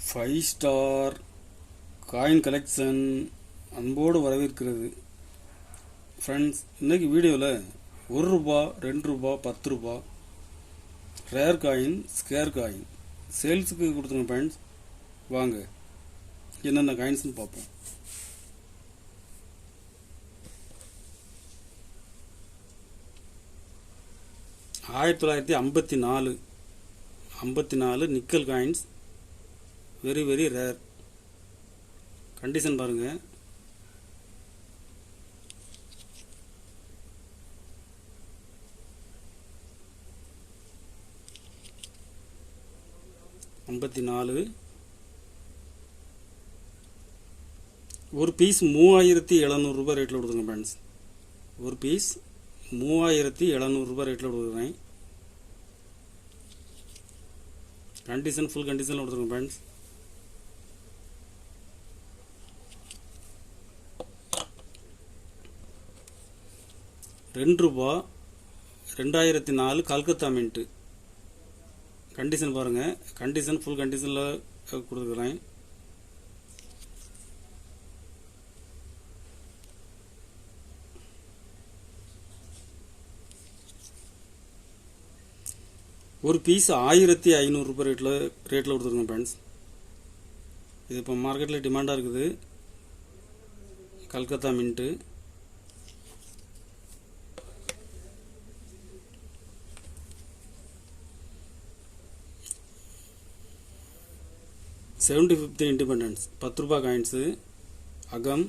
5 star coin collection அன்போடு வரவேற்கிறது. Friends, இன்றைக்கி வீடியோவில் 1 ரூபா 2 ரூபா 10 ரூபா ரேர் காயின் ஸ்கேர் காயின் சேல்ஸுக்கு கொடுத்துருங்க. ஃப்ரெண்ட்ஸ், வாங்க என்னென்ன காயின்ஸ்னு பார்ப்போம். ஆயிரத்தி 1954 nickel coins, very very rare. Condition பாருங்க. ஒரு பீஸ் 3700 ரூபாய் ரேட்டில் கொடுத்துருங்க. ஃப்ரெண்ட்ஸ், ஒரு பீஸ் 3700 ரூபாய் ரேட்டில் கொடுக்குறேன். கண்டிஷன் ஃபுல் கண்டிஷனில் கொடுத்துருங்க. ஃப்ரெண்ட்ஸ், ரூபா 2004 கல்கத்தா மின்ட்டு. கண்டிஷன் பாருங்கள். கண்டிஷன் ஃபுல் கண்டிஷனில் கொடுத்துக்கிறேன். ஒரு பீஸ் 1500 ரூபாய் ரேட்டில் கொடுத்துருங்க. ஃப்ரெண்ட்ஸ், இது இப்போ மார்க்கெட்டில் டிமாண்டாக இருக்குது. கல்கத்தா மின்ட்டு. /75 இண்டிபெண்டன்ஸ் 10 ரூபாய் காயின்ஸு. அகம்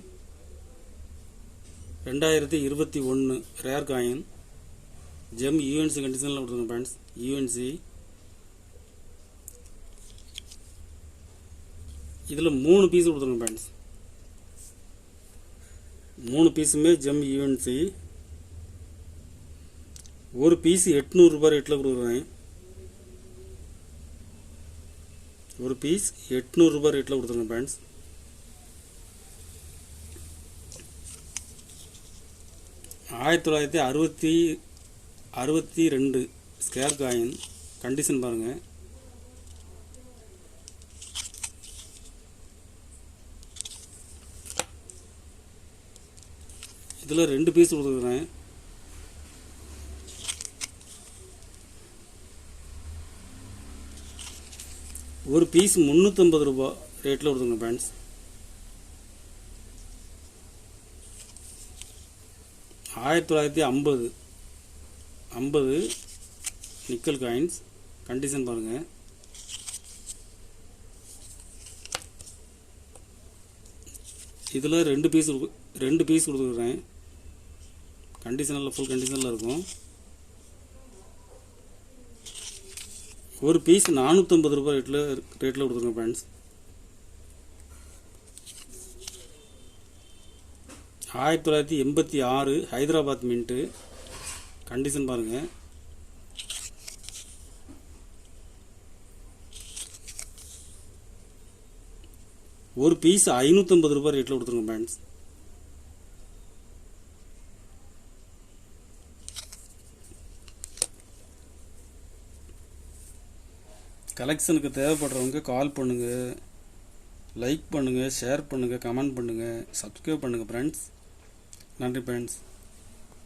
2021 ரேர் காயின். ஜெம் யூஎன்சி கண்டிஷனில் கொடுத்துருங்க. Friends, UNC. இதில் 3 பீஸ் கொடுத்துருங்க. ஃப்ரெண்ட்ஸ், 3 பீஸுமே ஜெம் யூஎன்சி. ஒரு பீஸ் 800 ரூபாய் ரேட்டில் கொடுக்குறேன். ஒரு பீஸ் 800 ரூபாய் ரேட்டில் கொடுத்துருங்க. Friends, $1962 scare coin. கண்டிஷன் பாருங்கள். இதில் 2 பீஸ் கொடுத்துருக்குறேன். ஒரு பீஸ் 350 ரூபாய் ரேட்டில் கொடுத்துருங்க. Friends, $1950 nickel coins. கண்டிஷன் பாருங்கள். இதில் 2 பீஸ் கொடுத்துருக்குறேன். கண்டிஷனில் ஃபுல் கண்டிஷனில் இருக்கும். ஒரு பீஸ் 450 ரூபாய் ரேட்டில் கொடுத்துருங்க. Friends, 1986 Hyderabad mint. கண்டிஷன் பாருங்கள். ஒரு பீஸ் 550 ரூபாய் ரேட்டில் கொடுத்துருங்க. ஃப்ரெண்ட்ஸ், கலெக்ஷனுக்கு தேவைப்படுறவங்க கால் பண்ணுங்கள், லைக் பண்ணுங்கள், ஷேர் பண்ணுங்கள், கமெண்ட் பண்ணுங்கள், சப்ஸ்கிரைப் பண்ணுங்கள். ஃப்ரெண்ட்ஸ், நன்றி. ஃப்ரெண்ட்ஸ்.